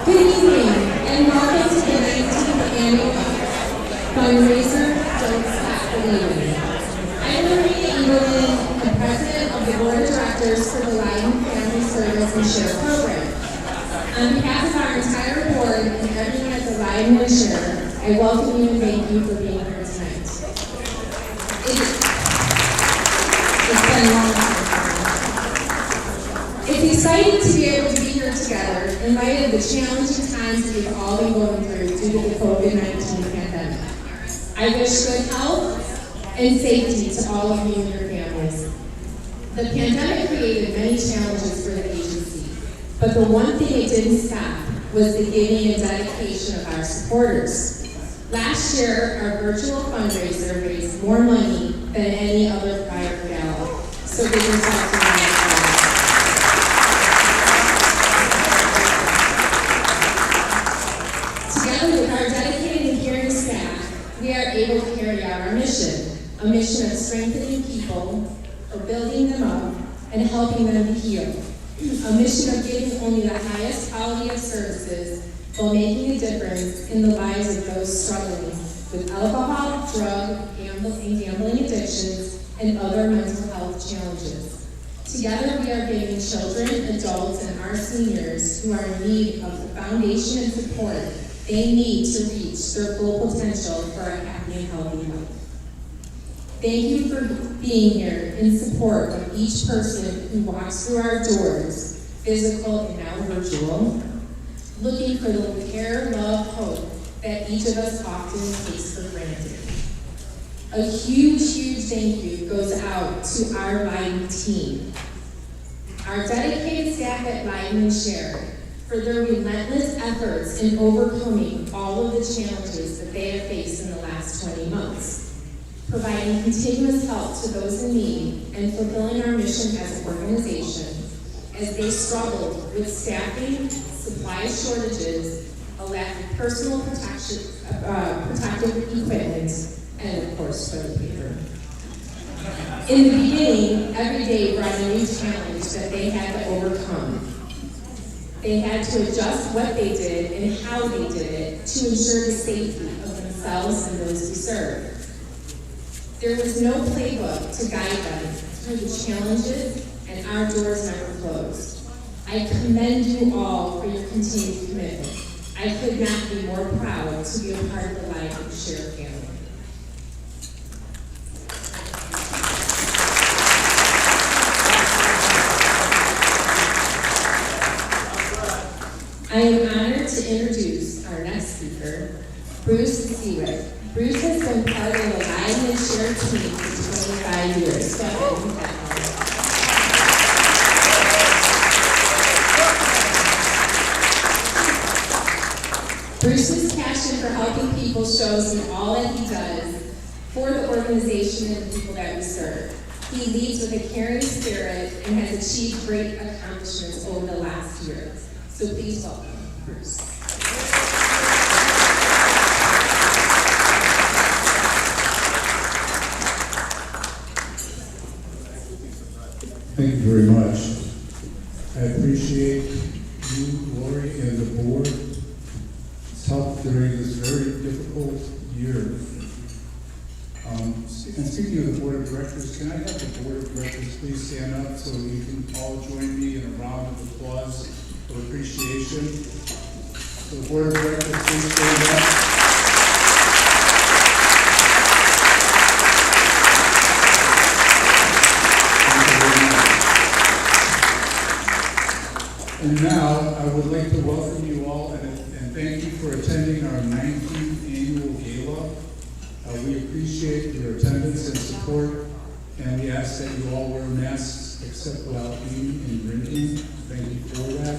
Good evening, and welcome to the 19th Annual Fundraiser, Don't Stop Believing. I'm Marie Engelman, the President of the Board of Directors for the Lyden Family Service and Share Program. On behalf of our entire board and everyone at the Lyden and Share, I welcome you and thank you for being here tonight. It's been a long time. It's exciting to be able to be here together in light of the challenging times that we've all been going through due to the COVID-19 pandemic. I wish good health and safety to all of you and your families. The pandemic created many challenges for the agency, but the one thing it didn't stop was the giving and dedication of our supporters. Last year, our virtual fundraiser raised more money than any other prior gala, so give yourself a round of applause. Together with our dedicated and caring staff, we are able to carry out our mission, a mission of strengthening people, of building them up, and helping them to heal. A mission of giving only the highest quality of services while making a difference in the lives of those struggling with alcohol, drug, and gambling addictions, and other mental health challenges. Together we are giving children, adults, and our seniors who are in need of the foundation and support they need to reach their full potential for a happy and healthy life. Thank you for being here in support of each person who walks through our doors, physical and now virtual, looking for the care, love, hope that each of us often takes for granted. A huge, huge thank you goes out to our Lyden team, our dedicated staff at Lyden and Share, for their relentless efforts in overcoming all of the challenges that they have faced in the last 20 months, providing continuous help to those in need and fulfilling our mission as an organization as they struggled with staffing, supply shortages, a lack of personal protective equipment, and of course toilet paper. In the beginning, every day brought a new challenge that they had to overcome. They had to adjust what they did and how they did it to ensure the safety of themselves and those who serve. There was no playbook to guide them through the challenges, and our doors never closed. I commend you all for your continued commitment. I could not be more proud to be a part of the Lyden and Share family. I am honored to introduce our next speaker, Bruce Seawick. Bruce has been part of the Lyden and Share team for 25 years. So Bruce's passion for helping people shows in all that he does for the organization and the people that we serve. He leads with a caring spirit and has achieved great accomplishments over the last year. So please welcome Bruce. Thank you very much. I appreciate you, Lori, and the board's help during this very difficult year. And speaking of the board of directors, can I have the board of directors please stand up so you can all join me in a round of applause of appreciation? So the board of directors, please stand up. And now, I would like to welcome you all and thank you for attending our 19th annual gala. We appreciate your attendance and support, and we ask that you all wear masks except while eating and drinking. Thank you for that.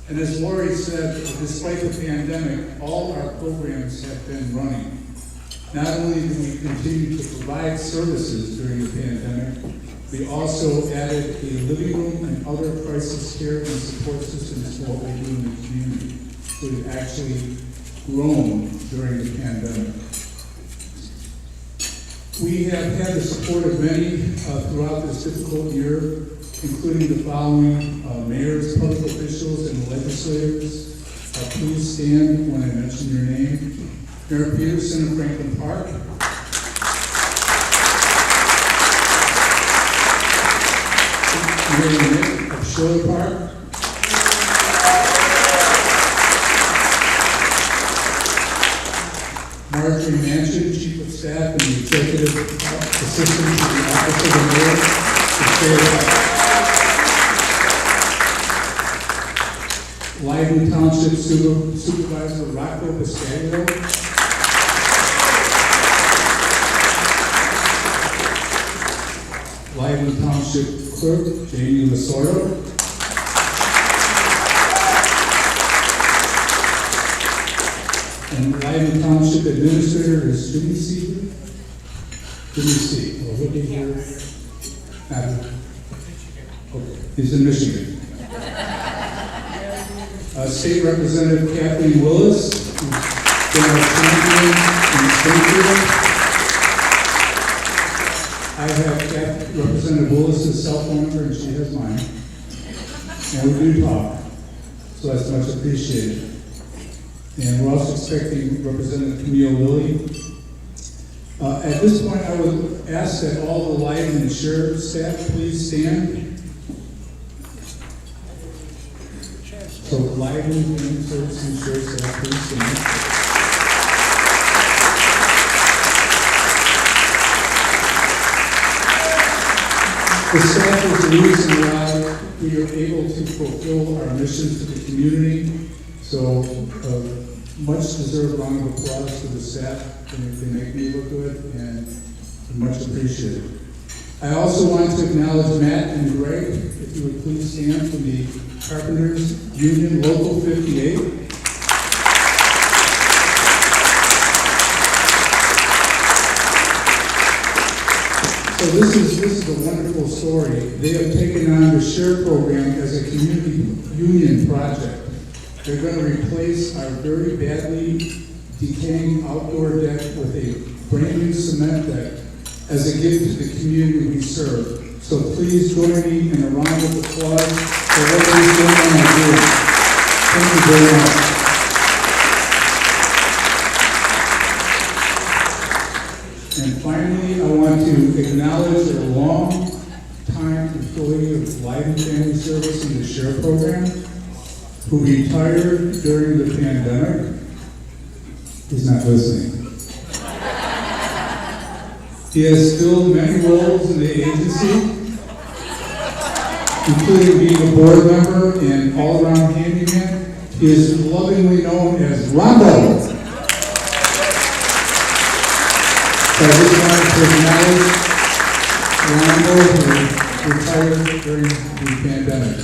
And as Lori said, despite the pandemic, all our programs have been running. Not only do we continue to provide services during the pandemic, we also added a living room and other crisis care and support systems to what we do in the community. So we've actually grown during the pandemic. We have had the support of many throughout this difficult year, including the following mayors, public officials, and legislators: Please stand when I mention your name. Mayor Peterson of Franklin Park. Mayor Nick of Shore Park. Marjorie Manchin, Chief of Staff and Executive Assistant to the Office of the Mayor of Shore Park. Lyden Township Supervisor Rocco Piscaglio. Lyden Township Clerk Jamie Lasordo. And Lyden Township Administrator is Jimmy C. Jimmy C. Well, he'll be here. Okay. He's in Michigan. State Representative Kathleen Willis, who's been our champion in Springfield. I have Representative Willis' cell phone number, and she has mine. And we do talk, so that's much appreciated. And we're also expecting Representative Camille Lilly. At this point, I would ask that all the Lyden and Sheriff staff please stand. So Lyden and Service and Sheriff staff, please stand. The staff is the reason why we are able to fulfill our missions to the community. So much deserved round of applause to the staff. They make me look good and much appreciated. I also want to acknowledge Matt and Greg, if you would please stand, from the Carpenters Union Local 58. So this is a wonderful story. They have taken on the SHARE program as a community union project. They're going to replace our very badly decaying outdoor deck with a brand new cement deck as a gift to the community we serve. So please join me in a round of applause for what they're doing on our group. Thank you very much. And finally, I want to acknowledge a long-time employee of Lyden Family Service in the SHARE program, who retired during the pandemic. He's not listening. He has filled many roles in the agency, including being a board member and all-around handyman. He is lovingly known as Rondo. So I just wanted to acknowledge Rondo, who retired during the pandemic.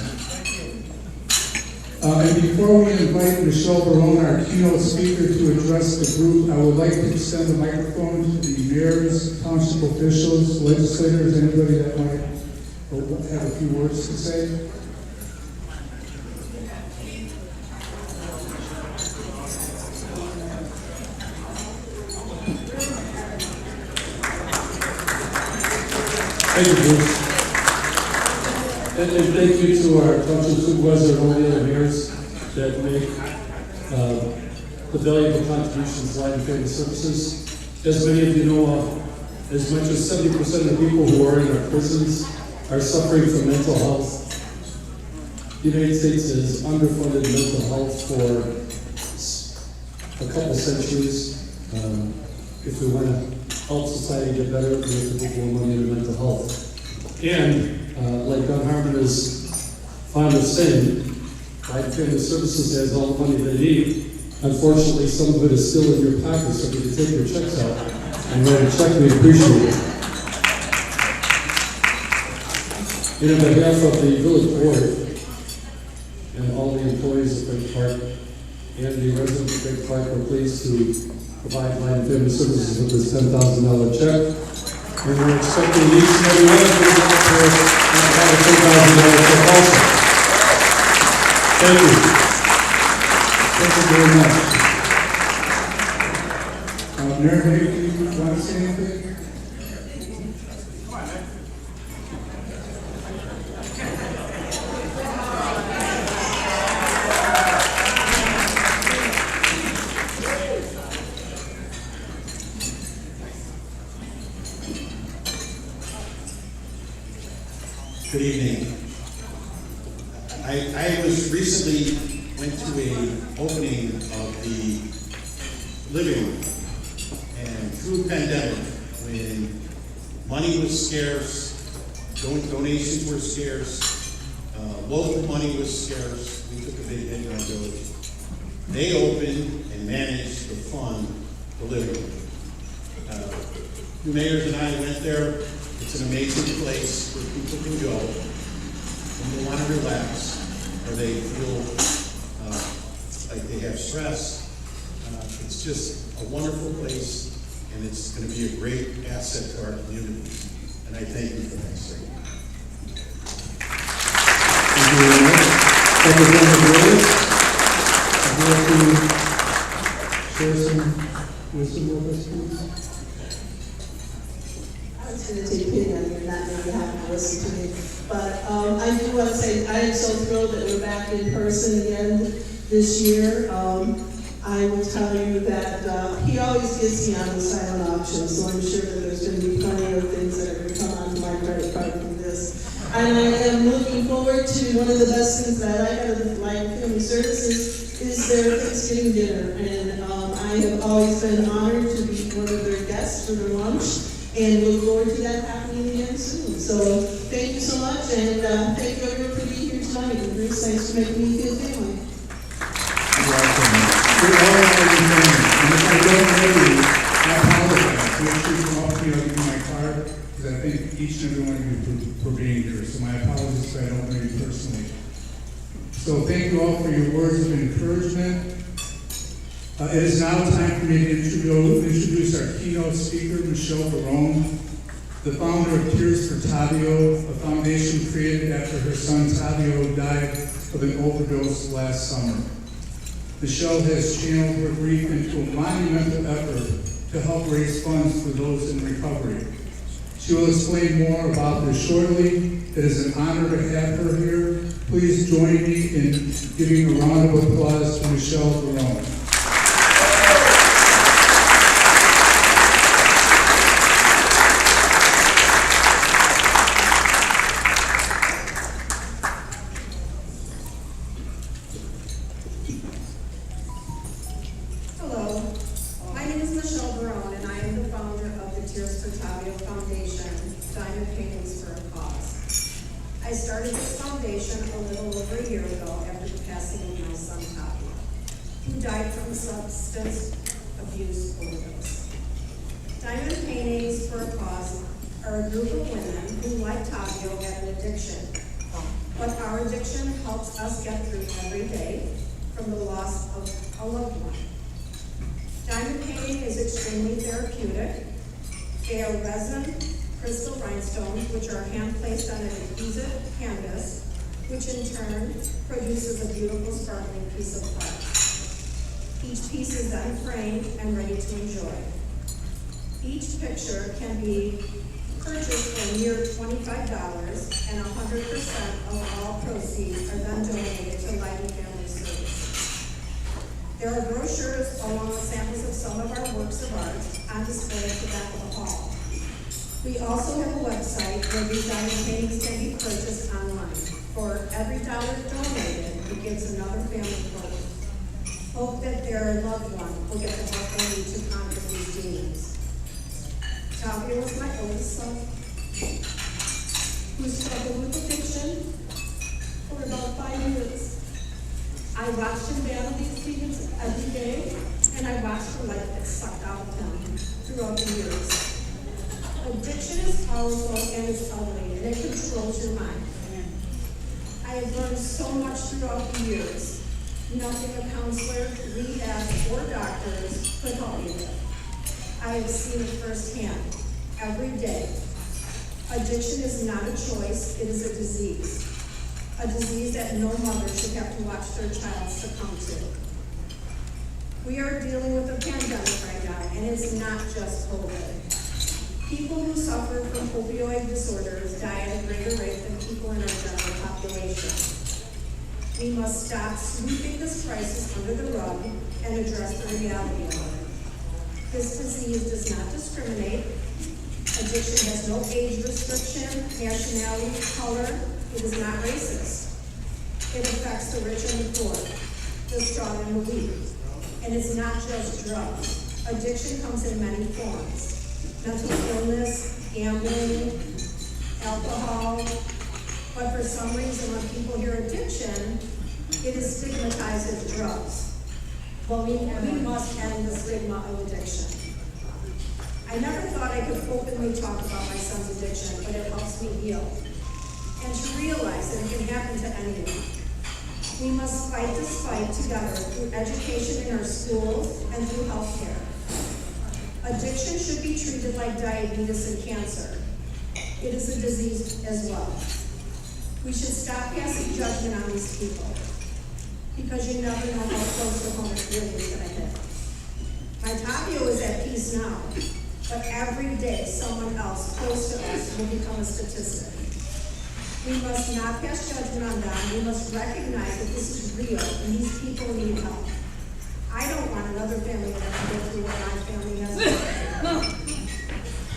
And before we invite Michelle Barone, our keynote speaker, to address the group, I would like to extend the microphone to the mayors, township officials, legislators, anybody that might have a few words to say. Thank you, Bruce. And thank you to our township supervisor and all the other mayors that make the valuable contributions to Lyden Family Services. As many of you know, as much as 70% of the people who are in our prisons are suffering from mental health. The United States has underfunded mental health for a couple centuries. If we want to help society get better, we have to put more money into mental health. And like Don Harmon is fond of saying, Lyden Family Services has all the money they need. Unfortunately, some of it is still in your pocket, so if you can take your checks out and write a check, we appreciate it. And on behalf of the village board and all the employees of Great Park and the residents of Great Park, we're pleased to provide Lyden Family Services with this $10,000 check. And we're expecting each and every one of you out there to have a $10,000 check also. Thank you. Thank you very much. Mayor, do you want to say anything? Good evening. I was recently went to a opening of the living room, and through pandemic, when money was scarce, donations were scarce, local money was scarce, we took a big hit in our village. They opened and managed to fund the living room. Mayors and I went there. It's an amazing place where people can go when they want to relax or they feel like they have stress. It's just a wonderful place, and it's going to be a great asset to our community. And I thank you for that, sir. Thank you very much. Representative Williams, would you like to share some wisdom with us, please? I was going to take pity on you and not maybe have to listen to me. But I do want to say I am so thrilled that we're back in person again this year. I will tell you that he always gets me on the silent auction, so I'm sure that there's going to be plenty of things that are going to come onto my credit card from this. And I am looking forward to one of the best things that I like out of the Lion Family Services is their Thanksgiving dinner. And I have always been honored to be one of their guests for their lunch, and look forward to that happening again soon. So thank you so much, and thank you everyone for being here tonight. And Bruce, thanks for making me feel family. You're welcome. We're all welcome. And if I don't know you, I apologize. Make sure you come up to me, I'll give you my card, because I thank each and every one of you for being here. So my apologies if I don't know you personally. So thank you all for your words of encouragement. It is now time for me to introduce our keynote speaker, Michelle Barone, the founder of Tears for Tavio, a foundation created after her son Tavio died of an overdose last summer. Michelle has channeled her grief into a monumental effort to help raise funds for those in recovery. She will explain more about this shortly. It is an honor to have her here. Please join me in giving a round of applause to Michelle Barone. I started this foundation a little over a year ago after the passing of my son Tavio, who died from a substance abuse overdose. Diamond Paintings for a Cause are a group of women who, like Tavio, have an addiction. But our addiction helps us get through every day from the loss of a loved one. Diamond painting is extremely therapeutic. They are resin crystal rhinestones, which are hand-placed on an adhesive canvas, which in turn produces a beautiful sparkling piece of art. Each piece is then framed and ready to enjoy. Each picture can be purchased for a mere $25, and 100% of all proceeds are then donated to Life and Family Services. There are brochures along with samples of some of our works of art on display at the back of the hall. We also have a website where these diamond paintings can be purchased online. For every dollar donated, it gives another family hope that their loved one will get the help they need to conquer these demons. Tavio was my oldest son, who struggled with addiction for about 5 years. I watched him battle these demons every day, and I watched the life that sucked out of him throughout the years. Addiction is powerful and it's ugly, and it controls your mind. I have learned so much throughout the years. Nothing a counselor, rehab, or doctors could help me with. I have seen it firsthand, every day. Addiction is not a choice, it is a disease. A disease that no mother should have to watch their child succumb to. We are dealing with a pandemic right now, and it's not just COVID. People who suffer from opioid disorders die at a greater rate than people in our general population. We must stop sweeping this crisis under the rug and address the reality of it. This disease does not discriminate. Addiction has no age restriction, nationality, color, It is not racist. It affects the rich and the poor, the strong and the weak. And it's not just drugs. Addiction comes in many forms. Mental illness, gambling, alcohol. But for some reason, when people hear addiction, it is stigmatized as drugs. Well, we must end the stigma of addiction. I never thought I could openly talk about my son's addiction, but it helps me heal. And to realize that it can happen to anyone. We must fight this fight together through education in our schools and through healthcare. Addiction should be treated like diabetes and cancer. It is a disease as well. We should stop passing judgment on these people, because you never know how close to home it really is going to hit. My Tapio is at peace now, but every day someone else close to us will become a statistic. We must not pass judgment on them. We must recognize that this is real and these people need help. I don't want another family to have to go through what my family has gone through.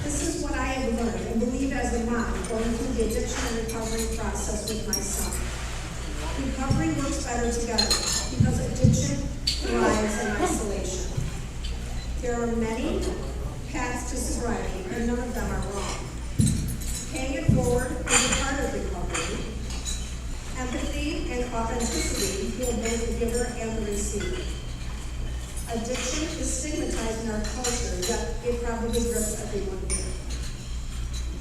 This is what I have learned and believe as a mom going through the addiction and recovery process with my son. Recovery works better together because addiction thrives in isolation. There are many paths to sobriety and none of them are wrong. Paying it forward is a part of recovery. Empathy and authenticity heal both the giver and the receiver. Addiction is stigmatized in our culture, yet it probably grips everyone here.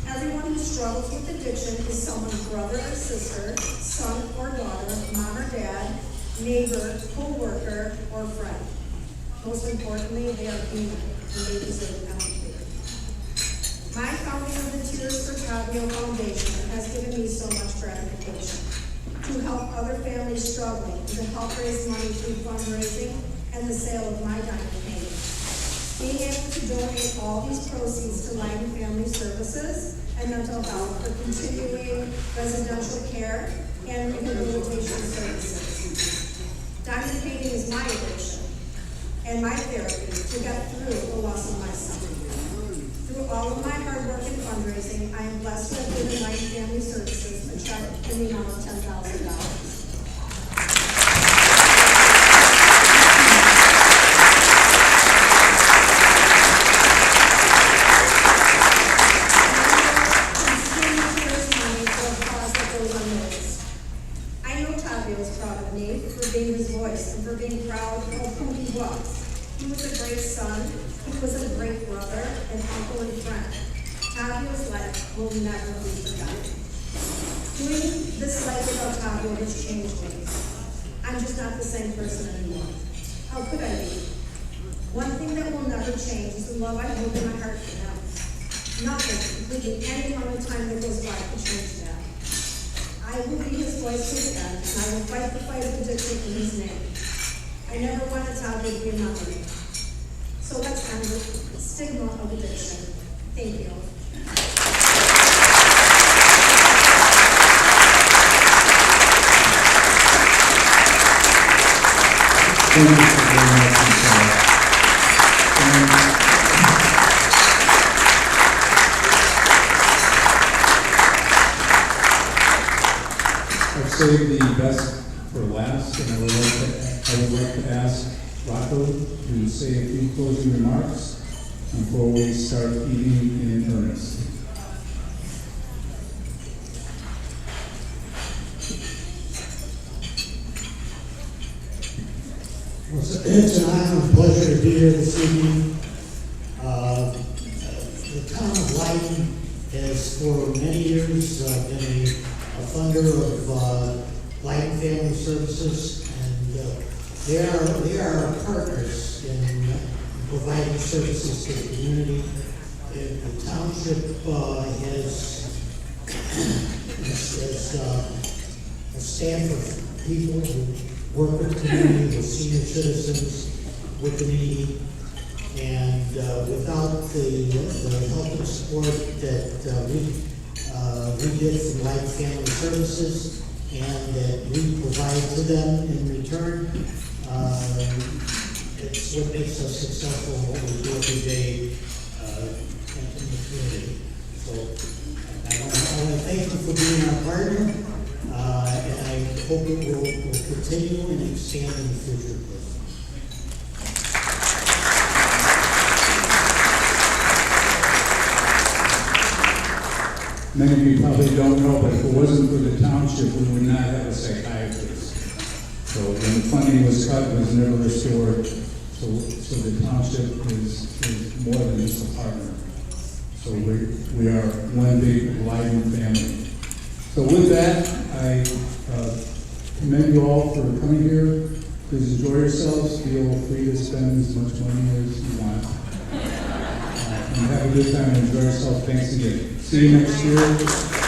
Everyone who struggles with addiction is someone's brother or sister, son or daughter, mom or dad, neighbor, co-worker, or friend. Most importantly, they are human and they deserve empathy. My founding of the Tears for Tapio Foundation has given me so much gratification to help other families struggling and to help raise money through fundraising and the sale of my diamond painting. Being able to donate all these proceeds to Light and Family Services and mental health for continuing residential care and rehabilitation services. Diamond painting is my addiction and my therapy to get through the loss of my son. Through all of my hard work and fundraising, I am blessed to have given Light and Family Services a check in the amount of $10,000. Being his voice and for being proud of who he was. He was a great son, he was a great brother, an uncle and friend. Tapio's life will never be forgotten. Doing this life without Tapio has changed me. I'm just not the same person anymore. How could I be? One thing that will never change is the love I hold in my heart for him. Nothing, including any amount of time that goes by, could change that. I will be his voice to the end, and I will fight the fight of addiction in his name. I never wanted Tapio to be a memory. So let's end the stigma of addiction. Thank you. Thank you very much, Michelle. I've saved the best for last, and I would like to ask Rocco to say a few closing remarks before we start eating in earnest. Well, it's an honor and pleasure to be here this evening. The town of Lighton has for many years been a funder of Light and Family Services, and they are our partners in providing services to the community. The township has a staff of people who work with the community, with senior citizens, with the needy, and without the help and support that we get from Light Family Services and that we provide to them in return, it's what makes us successful in what we do every day in the community. So I want to thank you for being our partner. And I hope it will continue and expand in the future. Many of you probably don't know, but if it wasn't for the township, we would not have a psychiatrist. So when the funding was cut, it was never restored. So the township is more than just a partner. So we are one big enlightened family. So with that, I commend you all for coming here. Please enjoy yourselves. Feel free to spend as much money as you want. And have a good time and enjoy yourself. Thanks again. See you next year.